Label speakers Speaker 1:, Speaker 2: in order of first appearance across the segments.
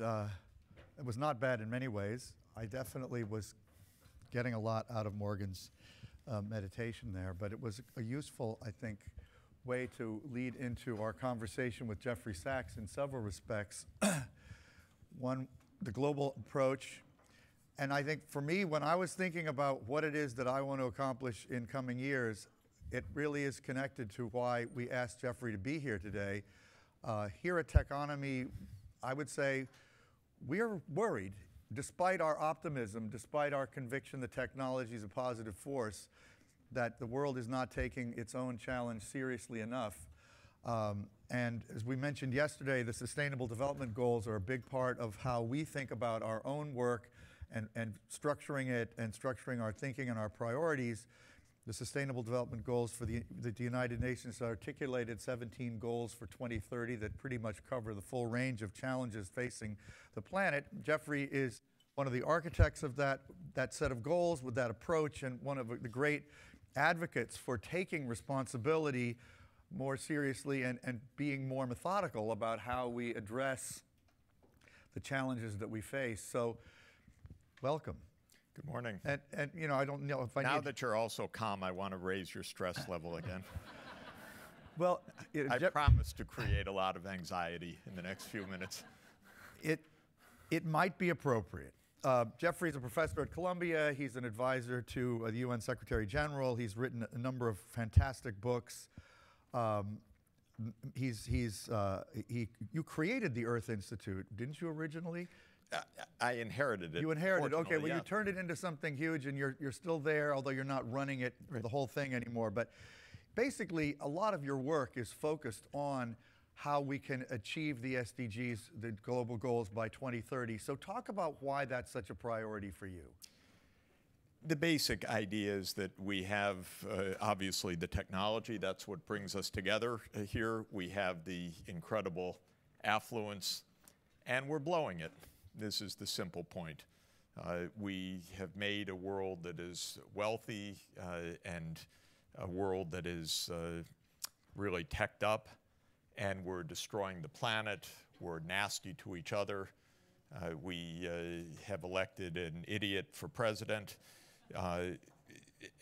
Speaker 1: it was not bad in many ways. I definitely was getting a lot out of Morgan's meditation there, but it was a useful, I think, way to lead into our conversation with Jeffrey Sachs in several respects. One, the global approach. And I think for me, when I was thinking about what it is that I want to accomplish in coming years, it really is connected to why we asked Jeffrey to be here today. Here at Techonomy, I would say we are worried, despite our optimism, despite our conviction that technology is a positive force, that the world is not taking its own challenge seriously enough. And as we mentioned yesterday, the Sustainable Development Goals are a big part of how we think about our own work and structuring it and structuring our thinking and our priorities. The Sustainable Development Goals for the United Nations articulated 17 goals for 2030 that pretty much cover the full range of challenges facing the planet. Jeffrey is one of the architects of that set of goals with that approach, and one of the great advocates for taking responsibility more seriously and being more methodical about how we address the challenges that we face. So, welcome.
Speaker 2: Good morning.
Speaker 1: And you know, I don't know if I
Speaker 2: now that you're also calm, I want to raise your stress level again.
Speaker 1: Well,
Speaker 2: I promise to create a lot of anxiety in the next few minutes.
Speaker 1: It might be appropriate. Jeffrey's a professor at Columbia. He's an advisor to the UN Secretary General. He's written a number of fantastic books. You created the Earth Institute, didn't you originally?
Speaker 2: I inherited it.
Speaker 1: You inherited, okay. Well,
Speaker 2: yeah.
Speaker 1: You turned it into something huge, and you're still there, although you're not running it, the whole thing anymore. But basically, a lot of your work is focused on how we can achieve the SDGs, the global goals, by 2030. So talk about why that's such a priority for you.
Speaker 2: The basic idea is that we have, obviously, the technology. That's what brings us together here. We have the incredible affluence, and we're blowing it. This is the simple point. We have made a world that is wealthy and a world that is really teched up, and we're destroying the planet. We're nasty to each other. We have elected an idiot for president.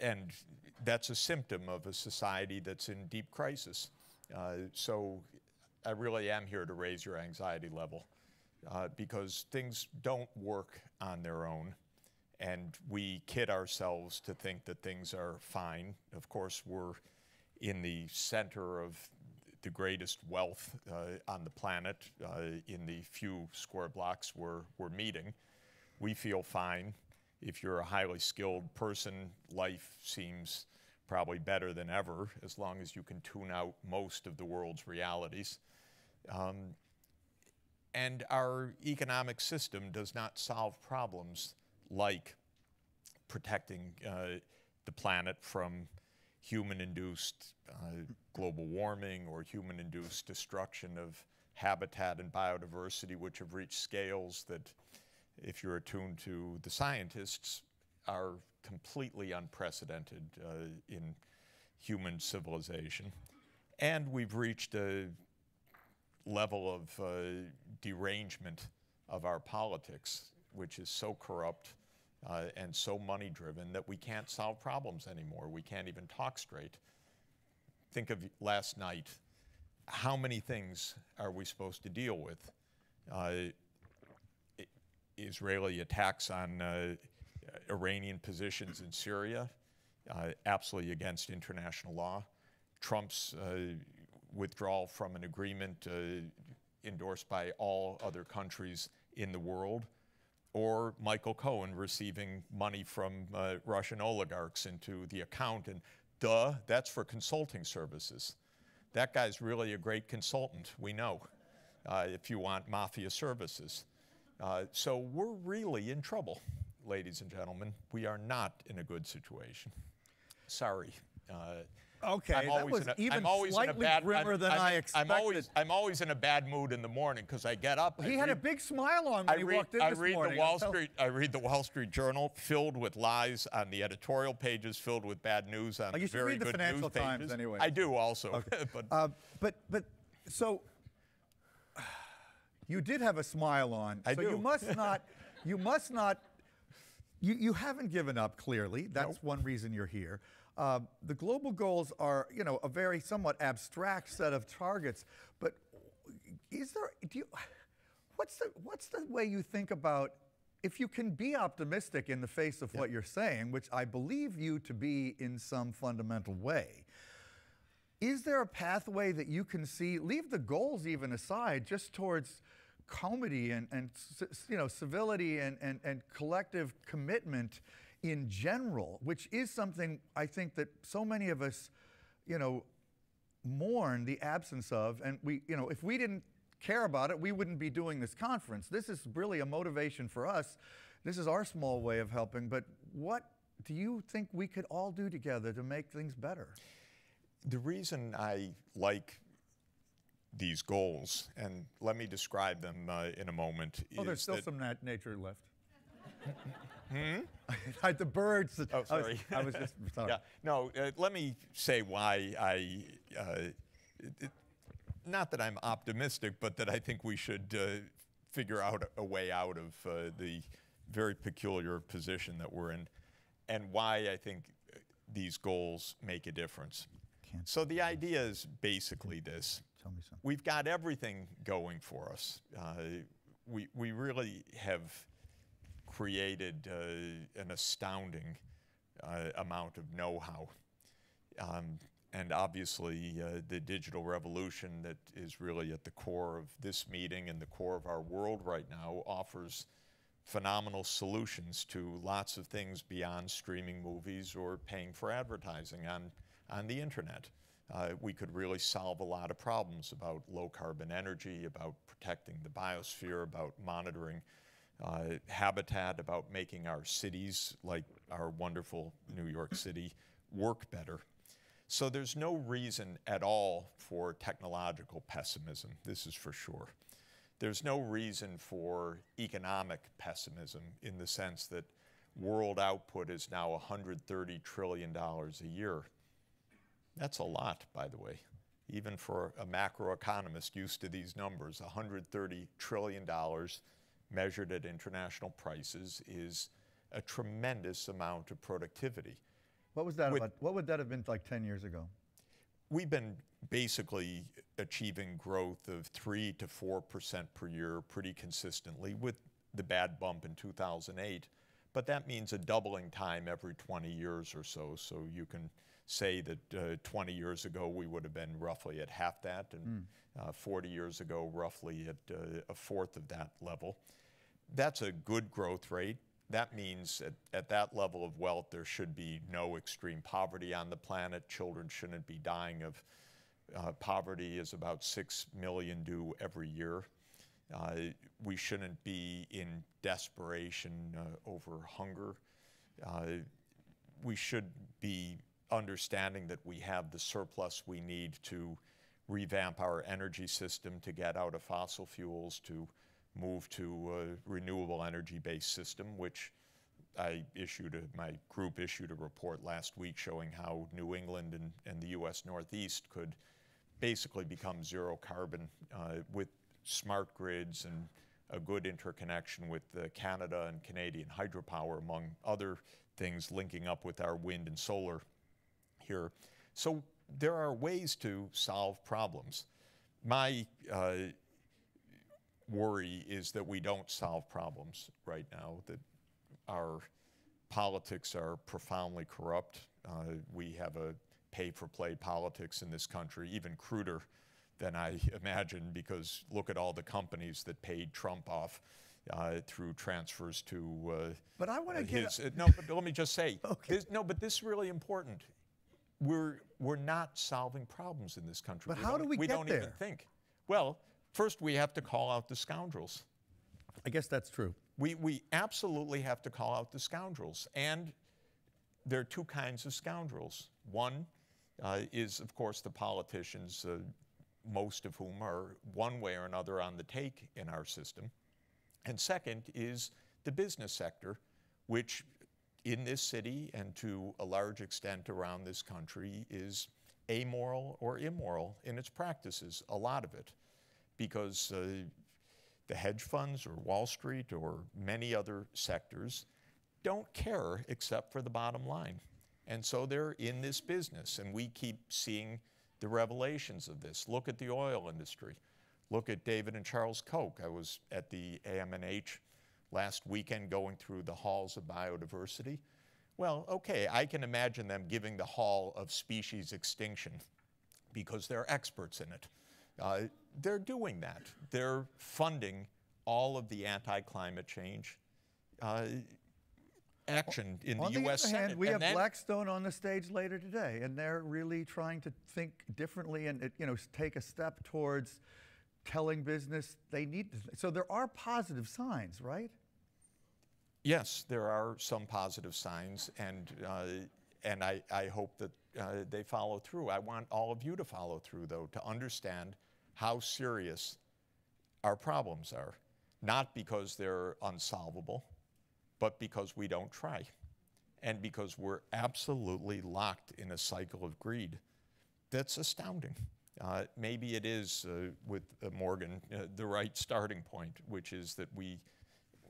Speaker 2: And that's a symptom of a society that's in deep crisis. So I really am here to raise your anxiety level because things don't work on their own. And we kid ourselves to think that things are fine. Of course, we're in the center of the greatest wealth on the planet in the few square blocks we're meeting. We feel fine. If you're a highly skilled person, life seems probably better than ever, as long as you can tune out most of the world's realities. And our economic system does not solve problems like protecting the planet from human-induced global warming or human-induced destruction of habitat and biodiversity, which have reached scales that, if you're attuned to the scientists, are completely unprecedented in human civilization. And we've reached a level of derangement of our politics, which is so corrupt and so money-driven that we can't solve problems anymore. We can't even talk straight. Think of last night. How many things are we supposed to deal with? Israeli attacks on Iranian positions in Syria, absolutely against international law. Trump's withdrawal from an agreement endorsed by all other countries in the world, or Michael Cohen receiving money from Russian oligarchs into the account, and that's for consulting services. That guy's really a great consultant, we know, if you want mafia services. So we're really in trouble, ladies and gentlemen. We are not in a good situation. Sorry.
Speaker 1: Okay, that was even slightly grimmer than I expected.
Speaker 2: I'm always in a bad mood in the morning because I get up.
Speaker 1: He had a big smile on when he walked in this morning.
Speaker 2: I read the Wall Street Journal, filled with lies on the editorial pages, filled with bad news on the very good news pages. You should read the Financial Times anyway. I do also.
Speaker 1: Okay. But so You did have a smile on.
Speaker 2: I
Speaker 1: so
Speaker 2: do.
Speaker 1: You must not, you haven't given up, clearly. That's one reason you're here. The global goals are, you know, a very somewhat abstract set of targets, but what's the way you think about, if you can be optimistic in the face of what you're saying, which I believe you to be in some fundamental way, is there a pathway that you can see, leave the goals even aside, just towards comity and you know, civility and collective commitment in general, which is something I think that so many of us, you know, mourn the absence of, and we, you know, if we didn't care about it, we wouldn't be doing this conference. This is really a motivation for us. This is our small way of helping, but what do you think we could all do together to make things better?
Speaker 2: The reason I like these goals, and let me describe them in a moment.
Speaker 1: Oh, there's still some nature left.
Speaker 2: Hmm?
Speaker 1: The birds.
Speaker 2: Oh, sorry.
Speaker 1: I was just sorry.
Speaker 2: Yeah. No, let me say why not that I'm optimistic, but that I think we should figure out a way out of the very peculiar position that we're in, and why I think these goals make a difference. So the idea is basically this.
Speaker 1: Tell me something.
Speaker 2: We've got everything going for us. We really have created an astounding amount of know-how. And obviously, the digital revolution that is really at the core of this meeting and the core of our world right now offers phenomenal solutions to lots of things beyond streaming movies or paying for advertising on the internet. We could really solve a lot of problems about low-carbon energy, about protecting the biosphere, about monitoring habitat, about making our cities, like our wonderful New York City, work better. So there's no reason at all for technological pessimism, this is for sure. There's no reason for economic pessimism in the sense that world output is now $130 trillion a year. That's a lot, by the way. Even for a macroeconomist used to these numbers, $130 trillion measured at international prices is a tremendous amount of productivity.
Speaker 1: What was that about? What would that have been like 10 years ago?
Speaker 2: We've been basically achieving growth of 3 to 4% per year pretty consistently, with the bad bump in 2008. But that means a doubling time every 20 years or so. So you can say that 20 years ago we would have been roughly at half that, and 40 years ago roughly at a fourth of that level. That's a good growth rate. That means at that level of wealth there should be no extreme poverty on the planet. Children shouldn't be dying of poverty, as about 6 million do every year. We shouldn't be in desperation over hunger. We should be understanding that we have the surplus we need to revamp our energy system, to get out of fossil fuels, to move to a renewable energy-based system, which my group issued a report last week showing how New England and the U.S. Northeast could basically become zero carbon with smart grids and a good interconnection with Canada and Canadian hydropower, among other things, linking up with our wind and solar here. So there are ways to solve problems. My worry is that we don't solve problems right now, that our politics are profoundly corrupt. We have a pay-for-play politics in this country, even cruder than I imagined, because look at all the companies that paid Trump off through transfers to
Speaker 1: but I want to get
Speaker 2: no, but let me just say,
Speaker 1: okay.
Speaker 2: But this is really important. We're not solving problems in this country.
Speaker 1: But how do we get there?
Speaker 2: We don't even think. Well, first we have to call out the scoundrels.
Speaker 1: I guess that's true.
Speaker 2: We absolutely have to call out the scoundrels. And there are two kinds of scoundrels. One is, of course, the politicians, most of whom are one way or another on the take in our system. And second is the business sector, which in this city and to a large extent around this country is amoral or immoral in its practices, a lot of it, because The hedge funds or Wall Street or many other sectors don't care except for the bottom line. And so they're in this business, and we keep seeing the revelations of this. Look at the oil industry. Look at David and Charles Koch. I was at the AMNH last weekend going through the halls of biodiversity. Well, okay, I can imagine them giving the hall of species extinction because they're experts in it. They're doing that. They're funding all of the anti-climate change action in the U.S. Senate.
Speaker 1: On the other hand, we have Blackstone on the stage later today, and they're really trying to think differently and take a step towards telling business they need to. So there are positive signs, right?
Speaker 2: Yes, there are some positive signs, and I hope that they follow through. I want all of you to follow through, though, to understand how serious our problems are, not because they're unsolvable, but because we don't try, and because we're absolutely locked in a cycle of greed that's astounding. Maybe it is, with Morgan, the right starting point, which is that we,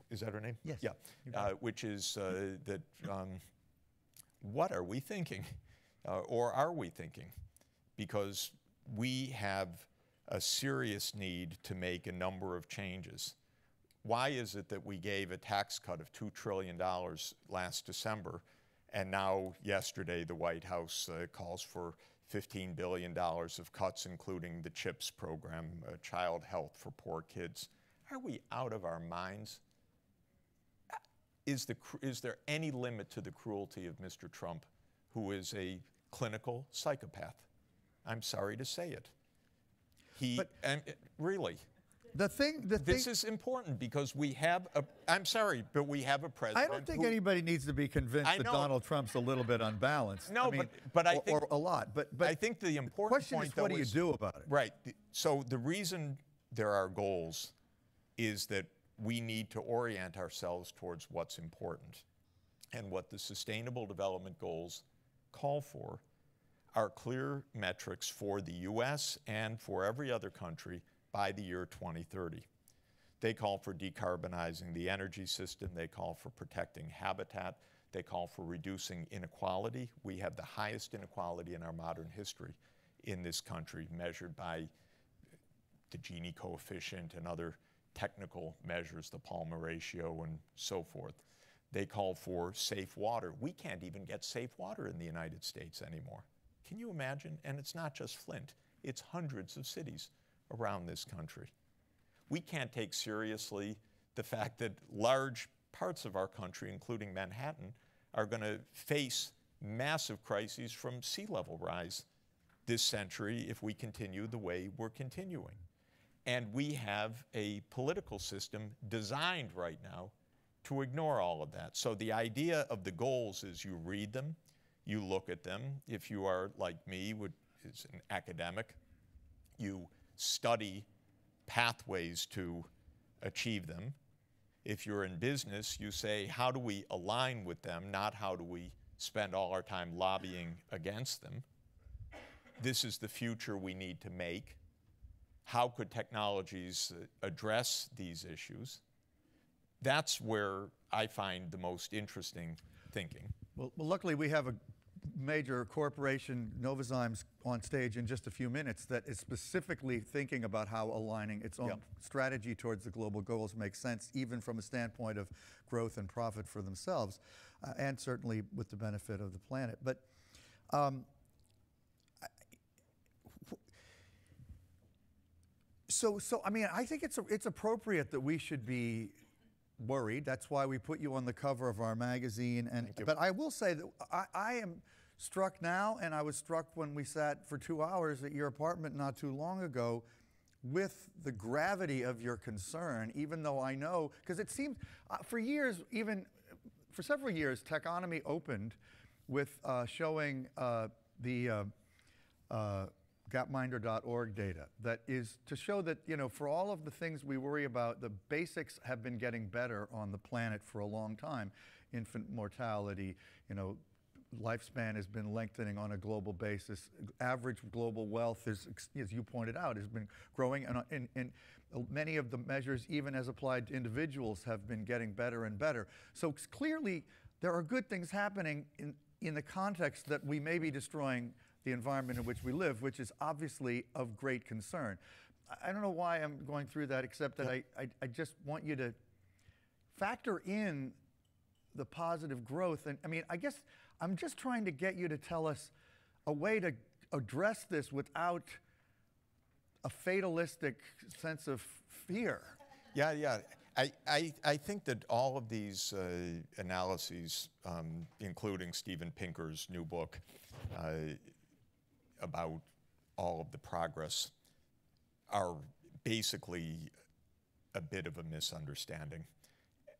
Speaker 2: is that her name?
Speaker 1: Yes.
Speaker 2: Yeah, which is that what are we thinking? Or are we thinking? Because we have a serious need to make a number of changes. Why is it that we gave a tax cut of $2 trillion last December, and now yesterday the White House calls for $15 billion of cuts, including the CHIPS program, child health for poor kids? Are we out of our minds? Is there any limit to the cruelty of Mr. Trump, who is a clinical psychopath? I'm sorry to say it. Really. This is important because we have I'm sorry, but we have a president.
Speaker 1: I don't think anybody needs to be convinced that Donald Trump's a little bit unbalanced.
Speaker 2: No, but I think,
Speaker 1: or a lot. But
Speaker 2: I think the important
Speaker 1: question
Speaker 2: point,
Speaker 1: is, what do you do about it?
Speaker 2: Right. So the reason there are goals is that we need to orient ourselves towards what's important. And what the Sustainable Development Goals call for are clear metrics for the U.S. and for every other country by the year 2030. They call for decarbonizing the energy system. They call for protecting habitat. They call for reducing inequality. We have the highest inequality in our modern history in this country, measured by the Gini coefficient and other technical measures, the Palmer ratio and so forth. They call for safe water. We can't even get safe water in the United States anymore. Can you imagine? And it's not just Flint. It's hundreds of cities around this country. We can't take seriously the fact that large parts of our country, including Manhattan, are going to face massive crises from sea level rise this century if we continue the way we're continuing. And we have a political system designed right now to ignore all of that. So the idea of the goals is you read them, you look at them. If you are like me, is an academic, you study pathways to achieve them. If you're in business, you say, how do we align with them, not how do we spend all our time lobbying against them. This is the future we need to make. How could technologies address these issues? That's where I find the most interesting thinking.
Speaker 1: Well, luckily we have a major corporation, Novozymes, on stage in just a few minutes that is specifically thinking about how aligning its own strategy towards the global goals makes sense, even from a standpoint of growth and profit for themselves, and certainly with the benefit of the planet. But so I mean, I think it's appropriate that we should be worried. That's why we put you on the cover of our magazine. But I will say that I am struck now, and I was struck when we sat for 2 hours at your apartment not too long ago, with the gravity of your concern, even though I know, because it seems, for years, even for several years, Techonomy opened with showing the gapminder.org data. That is to show that, for all of the things we worry about, the basics have been getting better on the planet for a long time. Infant mortality, lifespan has been lengthening on a global basis. Average global wealth is, as you pointed out, has been growing, and many of the measures, even as applied to individuals, have been getting better and better. So clearly, there are good things happening in the context that we may be destroying the environment in which we live, which is obviously of great concern. I don't know why I'm going through that, except that I just want you to factor in the positive growth. And I mean, I guess I'm just trying to get you to tell us a way to address this without a fatalistic sense of fear.
Speaker 2: Yeah. I think that all of these analyses, including Steven Pinker's new book about all of the progress, are basically a bit of a misunderstanding.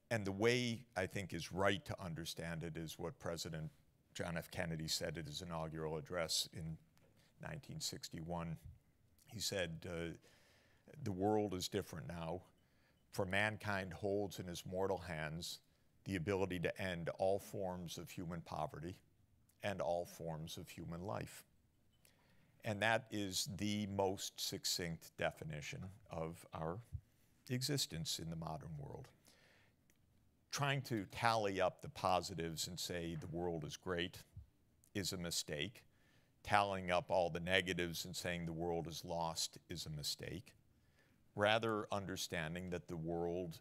Speaker 2: And the way I think is right to understand it is what President John F. Kennedy said at his inaugural address in 1961. He said, "The world is different now, for mankind holds in his mortal hands the ability to end all forms of human poverty and all forms of human life." And that is the most succinct definition of our existence in the modern world. Trying to tally up the positives and say the world is great is a mistake. Tallying up all the negatives and saying the world is lost is a mistake. Rather, understanding that the world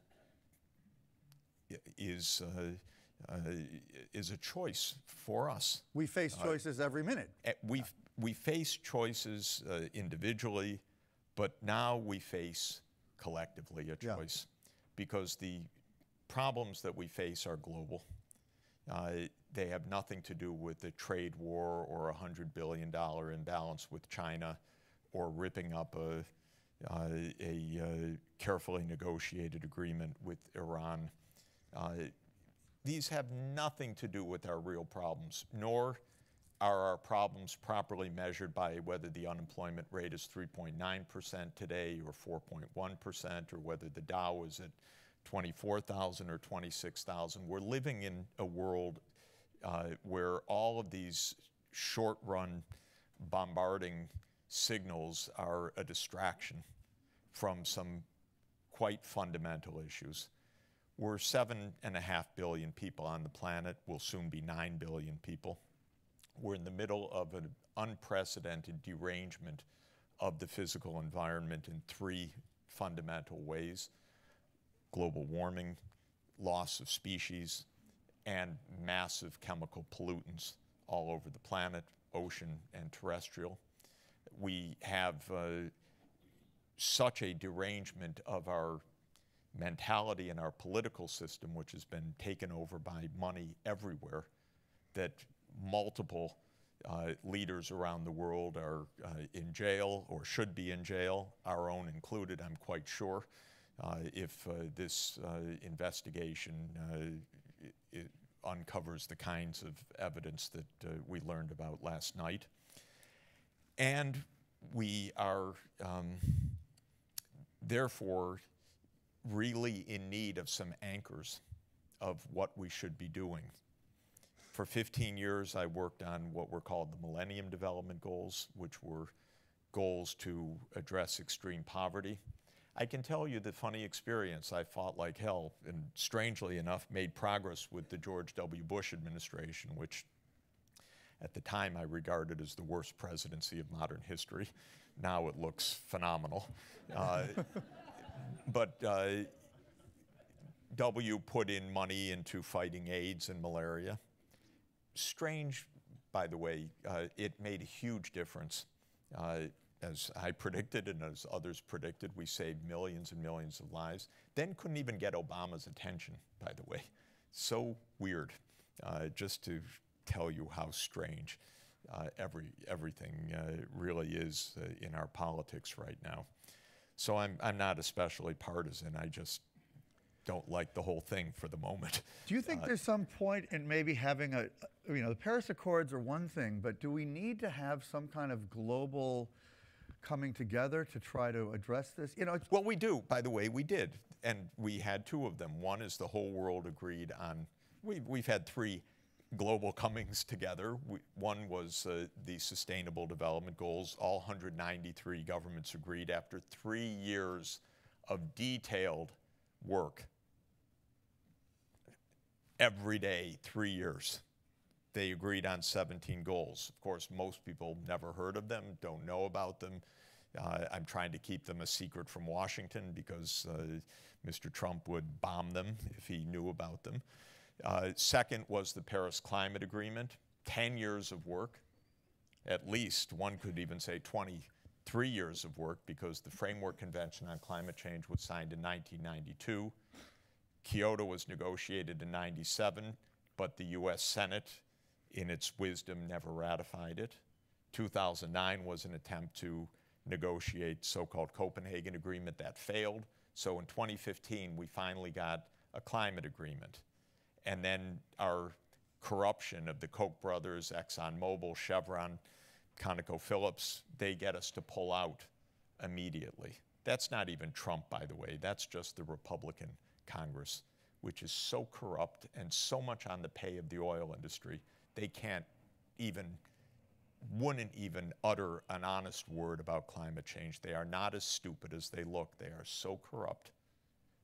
Speaker 2: is a choice for us.
Speaker 1: We face choices every minute.
Speaker 2: We face choices individually, but now we face collectively a choice, because the problems that we face are global. They have nothing to do with the trade war or a $100 billion imbalance with China or ripping up a carefully negotiated agreement with Iran. These have nothing to do with our real problems, nor are our problems properly measured by whether the unemployment rate is 3.9% today or 4.1%, or whether the Dow is at 24,000 or 26,000. We're living in a world where all of these short-run bombarding signals are a distraction from some quite fundamental issues. We're 7.5 billion people on the planet. We'll soon be 9 billion people. We're in the middle of an unprecedented derangement of the physical environment in three fundamental ways: global warming, loss of species, and massive chemical pollutants all over the planet, ocean and terrestrial. We have such a derangement of our mentality and our political system, which has been taken over by money everywhere, that multiple leaders around the world are in jail or should be in jail, our own included, I'm quite sure, if this investigation uncovers the kinds of evidence that we learned about last night. And we are therefore really in need of some anchors of what we should be doing. For 15 years, I worked on what were called the Millennium Development Goals, which were goals to address extreme poverty. I can tell you the funny experience. I fought like hell and, strangely enough, made progress with the George W. Bush administration, which at the time I regarded as the worst presidency of modern history. Now it looks phenomenal. But W put in money into fighting AIDS and malaria. Strange, by the way, it made a huge difference. As I predicted and as others predicted, we saved millions and millions of lives. Then couldn't even get Obama's attention, by the way. So weird, just to tell you how strange everything really is in our politics right now. So I'm not especially partisan. I just don't like the whole thing for the moment.
Speaker 1: Do you think there's some point in maybe having the Paris Accords are one thing, but do we need to have some kind of global coming together to try to address this?
Speaker 2: Well, we do. By the way, we did. And we had two of them. One is the whole world agreed on, we've had three global comings together. One was the Sustainable Development Goals. All 193 governments agreed after 3 years of detailed work. Every day, 3 years. They agreed on 17 goals. Of course, most people never heard of them, don't know about them. I'm trying to keep them a secret from Washington because Mr. Trump would bomb them if he knew about them. Second was the Paris Climate Agreement, 10 years of work, at least. One could even say 23 years of work because the Framework Convention on Climate Change was signed in 1992. Kyoto was negotiated in 97, but the US Senate, in its wisdom, never ratified it. 2009 was an attempt to negotiate so-called Copenhagen Agreement that failed. So in 2015, we finally got a climate agreement. And then our corruption of the Koch brothers, ExxonMobil, Chevron, ConocoPhillips, they get us to pull out immediately. That's not even Trump, by the way. That's just the Republican Congress, which is so corrupt and so much on the pay of the oil industry, they wouldn't even utter an honest word about climate change. They are not as stupid as they look. They are so corrupt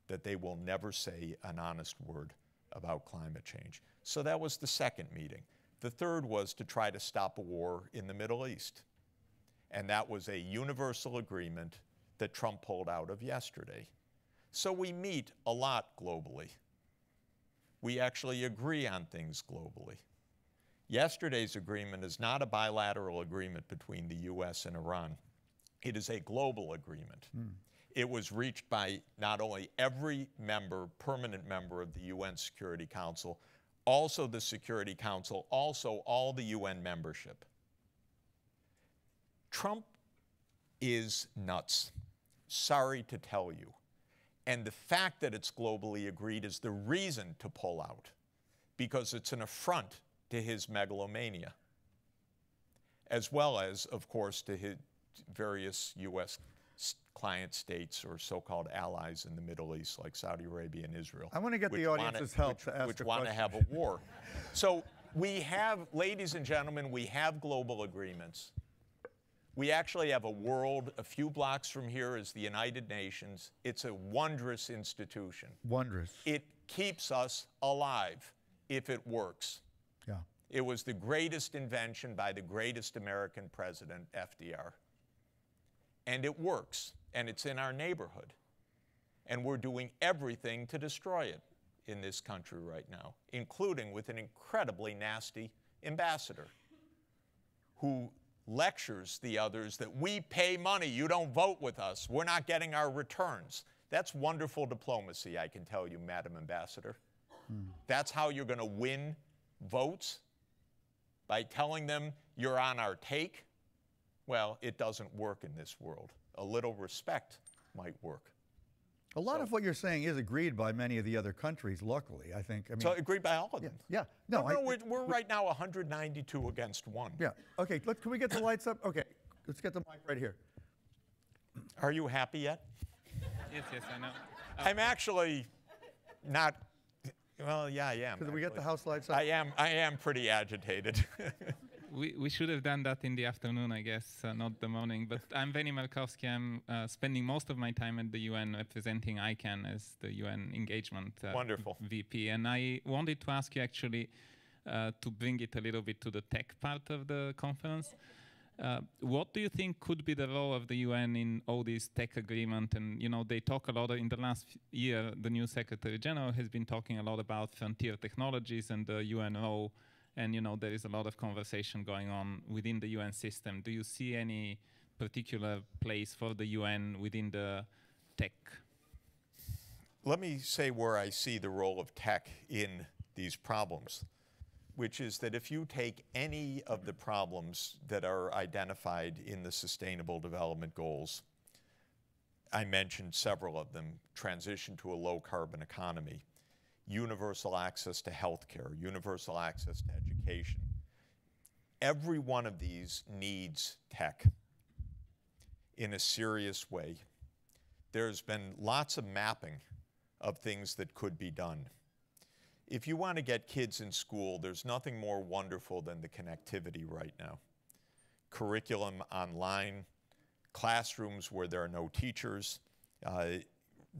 Speaker 2: that they will never say an honest word about climate change. So that was the second meeting. The third was to try to stop a war in the Middle East. And that was a universal agreement that Trump pulled out of yesterday. So we meet a lot globally. We actually agree on things globally. Yesterday's agreement is not a bilateral agreement between the US and Iran. It is a global agreement. It was reached by not only every member, permanent member of the UN Security Council, also the Security Council, also all the UN membership. Trump is nuts. Sorry to tell you. And the fact that it's globally agreed is the reason to pull out, because it's an affront to his megalomania, as well as, of course, to his various US client states or so-called allies in the Middle East, like Saudi Arabia and Israel.
Speaker 1: I want to get the audience's help to ask the question.
Speaker 2: Which want to have a war. So we have, ladies and gentlemen, we have global agreements. We actually have a world, a few blocks from here is the United Nations. It's a wondrous institution.
Speaker 1: Wondrous.
Speaker 2: It keeps us alive if it works.
Speaker 1: Yeah.
Speaker 2: It was the greatest invention by the greatest American president, FDR. And it works, and it's in our neighborhood. And we're doing everything to destroy it in this country right now, including with an incredibly nasty ambassador who lectures the others that we pay money, you don't vote with us, we're not getting our returns. That's wonderful diplomacy, I can tell you, Madam Ambassador. That's how you're going to win votes? By telling them you're on our take? Well, it doesn't work in this world. A little respect might work.
Speaker 1: A lot of what you're saying is agreed by many of the other countries, luckily, I think. I mean,
Speaker 2: So agreed by all of them?
Speaker 1: Yeah. No,
Speaker 2: we're right now 192 against 1.
Speaker 1: Yeah. Okay, can we get the lights up? Okay, let's get the mic right here.
Speaker 2: Are you happy yet?
Speaker 3: Yes, I know.
Speaker 2: I'm actually not, well, yeah, I am.
Speaker 1: Could we get the house lights up?
Speaker 2: I am pretty agitated.
Speaker 3: We should have done that in the afternoon, I guess, not the morning. But I'm Veni Malkowski. I'm spending most of my time at the UN representing ICANN as the UN engagement
Speaker 2: Wonderful.
Speaker 3: VP. And I wanted to ask you actually to bring it a little bit to the tech part of the conference. What do you think could be the role of the UN in all these tech agreements? And, you know, they talk a lot in the last year, the new Secretary General has been talking a lot about frontier technologies and the UN role. And, you know, there is a lot of conversation going on within the UN system. Do you see any particular place for the UN within the tech?
Speaker 2: Let me say where I see the role of tech in these problems, which is that if you take any of the problems that are identified in the Sustainable Development Goals, I mentioned several of them: transition to a low-carbon economy, universal access to healthcare, universal access to education. Every one of these needs tech in a serious way. There's been lots of mapping of things that could be done. If you want to get kids in school, there's nothing more wonderful than the connectivity right now. Curriculum online, classrooms where there are no teachers,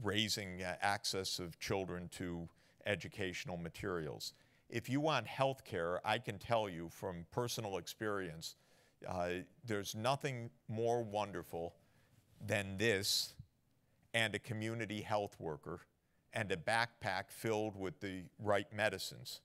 Speaker 2: raising access of children to educational materials. If you want health care, I can tell you from personal experience, there's nothing more wonderful than this and a community health worker and a backpack filled with the right medicines,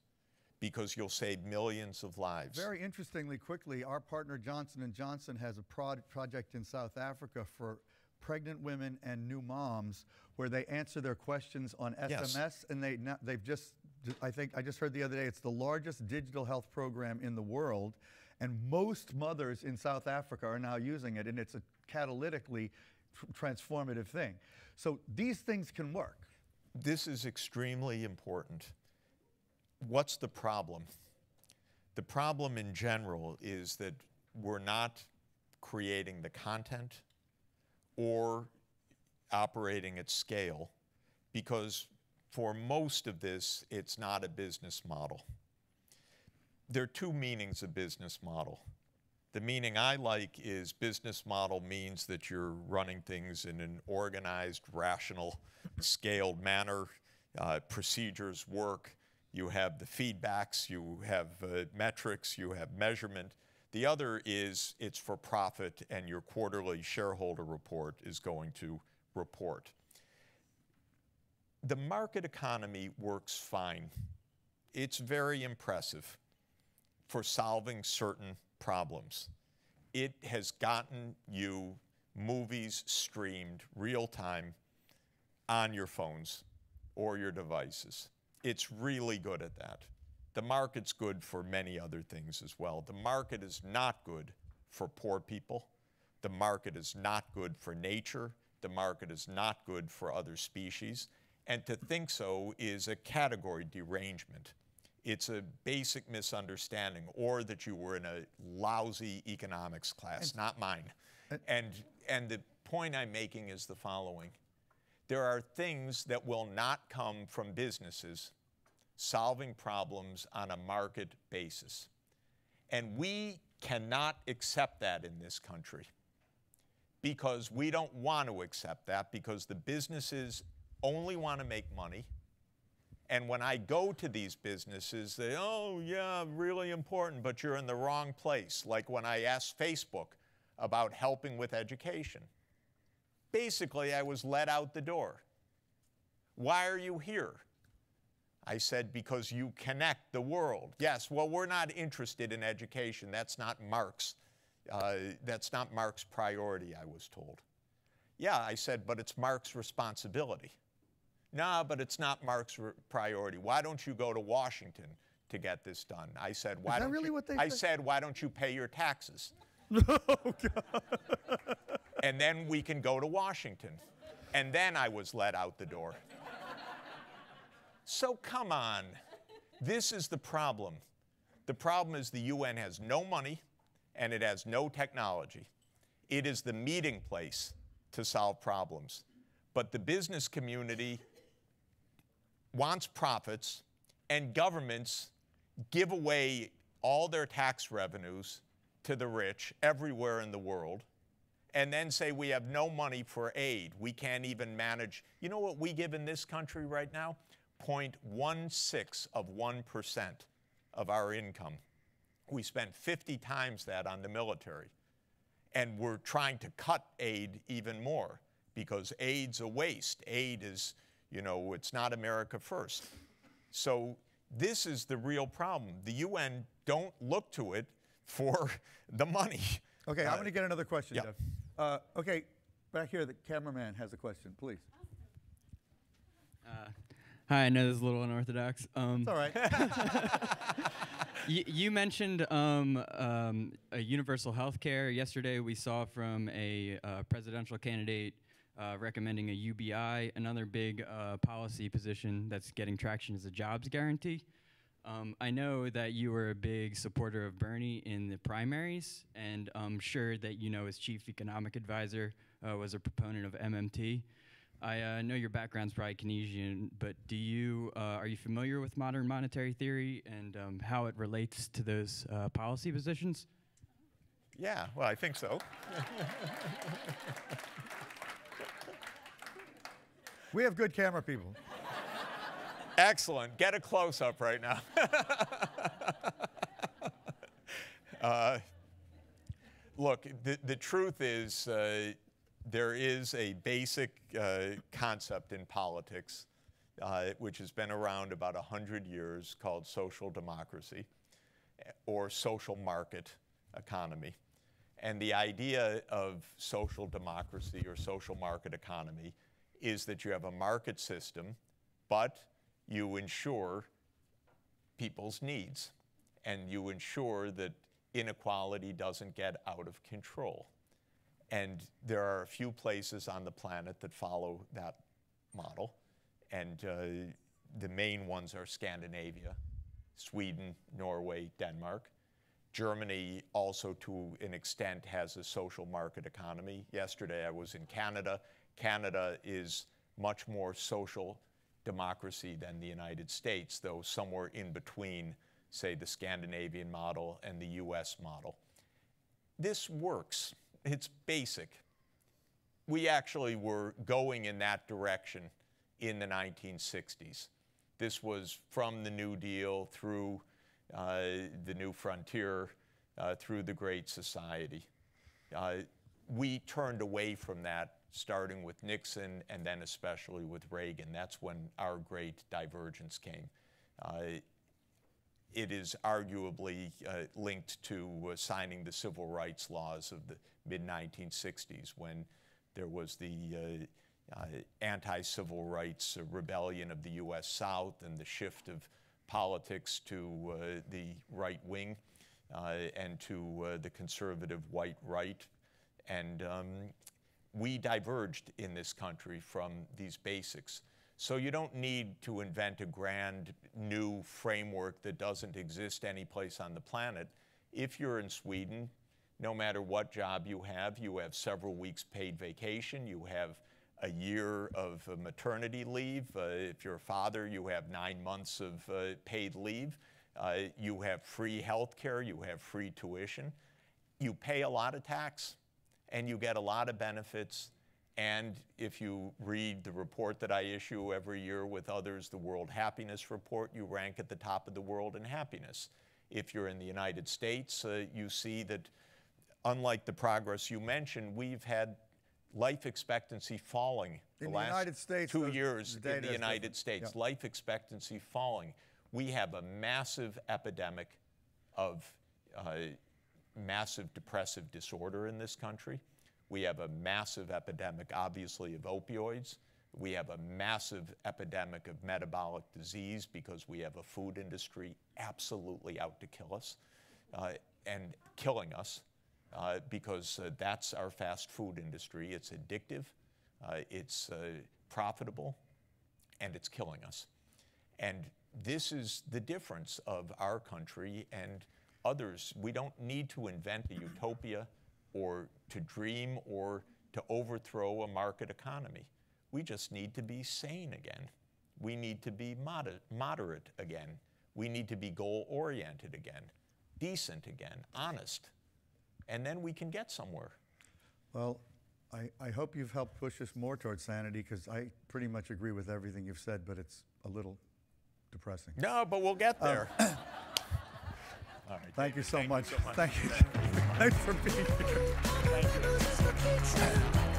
Speaker 2: because you'll save millions of lives.
Speaker 1: Very interestingly, quickly, our partner Johnson & Johnson has a project in South Africa for pregnant women and new moms where they answer their questions on SMS. Yes. And they've just, I just heard the other day, it's the largest digital health program in the world. And most mothers in South Africa are now using it, and it's a catalytically transformative thing. So these things can work.
Speaker 2: This is extremely important. What's the problem? The problem in general is that we're not creating the content or operating at scale, because for most of this, it's not a business model. There are two meanings of business model. The meaning I like is business model means that you're running things in an organized, rational, scaled manner. Procedures work. You have the feedbacks, you have metrics, you have measurement. The other is it's for profit, and your quarterly shareholder report is going to report. The market economy works fine. It's very impressive for solving certain problems. It has gotten you movies streamed real time on your phones or your devices. It's really good at that. The market's good for many other things as well. The market is not good for poor people. The market is not good for nature. The market is not good for other species. And to think so is a category derangement. It's a basic misunderstanding, or that you were in a lousy economics class, not mine. And the point I'm making is the following. There are things that will not come from businesses solving problems on a market basis. And we cannot accept that in this country, because we don't want to accept that, because the businesses only want to make money. And when I go to these businesses, they, oh yeah, really important, but you're in the wrong place. Like when I asked Facebook about helping with education. Basically, I was let out the door. Why are you here? I said, because you connect the world. Yes, well, we're not interested in education. That's not Marx. That's not Marx's priority, I was told. Yeah, I said, but it's Marx's responsibility. No, but it's not Marx's priority. Why don't you go to Washington to get this done? I said, why don't you? I said, why don't you pay your taxes?
Speaker 1: Oh, God.
Speaker 2: And then we can go to Washington. And then I was let out the door. So come on. This is the problem. The problem is the UN has no money and it has no technology. It is the meeting place to solve problems. But the business community wants profits, and governments give away all their tax revenues to the rich everywhere in the world, and then say we have no money for aid. We can't even manage. You know what we give in this country right now? 0.16% of our income. We spend 50 times that on the military. And we're trying to cut aid even more, because aid's a waste. Aid is, you know, it's not America first. So this is the real problem. The UN don't look to it for the money.
Speaker 1: Okay, I'm going to get another question,
Speaker 2: yeah.
Speaker 1: Jeff. Okay, back here, the cameraman has a question, please.
Speaker 4: Hi, I know this is a little unorthodox.
Speaker 1: It's all right.
Speaker 4: You mentioned a universal health care. Yesterday we saw from a presidential candidate recommending a UBI. Another big policy position that's getting traction is a jobs guarantee. I know that you were a big supporter of Bernie in the primaries, and I'm sure that you know his chief economic advisor was a proponent of MMT. I know your background's probably Keynesian, but are you familiar with modern monetary theory and how it relates to those policy positions?
Speaker 2: Yeah, well, I think so.
Speaker 1: We have good camera people.
Speaker 2: Excellent. Get a close-up right now. Look, the truth is there is a basic concept in politics which has been around about 100 years called social democracy or social market economy. And the idea of social democracy or social market economy is that you have a market system, but you ensure people's needs, and you ensure that inequality doesn't get out of control. And there are a few places on the planet that follow that model, and the main ones are Scandinavia, Sweden, Norway, Denmark. Germany also, to an extent, has a social market economy. Yesterday I was in Canada. Canada is much more social democracy than the United States, though somewhere in between, say, the Scandinavian model and the US model. This works. It's basic. We actually were going in that direction in the 1960s. This was from the New Deal through the New Frontier, through the Great Society. We turned away from that, starting with Nixon and then especially with Reagan. That's when our great divergence came. It is arguably linked to signing the civil rights laws of the mid-1960s, when there was the anti-civil rights rebellion of the US South and the shift of politics to the right wing and to the conservative white right. And we diverged in this country from these basics. So you don't need to invent a grand new framework that doesn't exist anyplace on the planet. If you're in Sweden, no matter what job you have several weeks paid vacation, you have a year of maternity leave. If you're a father, you have 9 months of paid leave. You have free health care, you have free tuition. You pay a lot of tax, and you get a lot of benefits. And if you read the report that I issue every year with others, the World Happiness Report, you rank at the top of the world in happiness. If you're in the United States, you see that unlike the progress you mentioned, we've had life expectancy falling
Speaker 1: In
Speaker 2: the
Speaker 1: the
Speaker 2: last
Speaker 1: United States,
Speaker 2: 2 years
Speaker 1: the data
Speaker 2: in the
Speaker 1: is
Speaker 2: United
Speaker 1: different.
Speaker 2: States.
Speaker 1: Yeah.
Speaker 2: Life expectancy falling. We have a massive epidemic of massive depressive disorder in this country. We have a massive epidemic, obviously, of opioids. We have a massive epidemic of metabolic disease because we have a food industry absolutely out to kill us and killing us because that's our fast food industry. It's addictive, it's profitable, and it's killing us. And this is the difference of our country and others. We don't need to invent a utopia or to dream or to overthrow a market economy. We just need to be sane again. We need to be moderate again. We need to be goal-oriented again, decent again, honest. And then we can get somewhere.
Speaker 1: Well, I hope you've helped push us more towards sanity, because I pretty much agree with everything you've said, but it's a little depressing.
Speaker 2: No, but we'll get there. All right,
Speaker 1: Thank you so much.
Speaker 2: Thank you so much.
Speaker 1: Thank you. Thanks for being here.
Speaker 2: Thank you.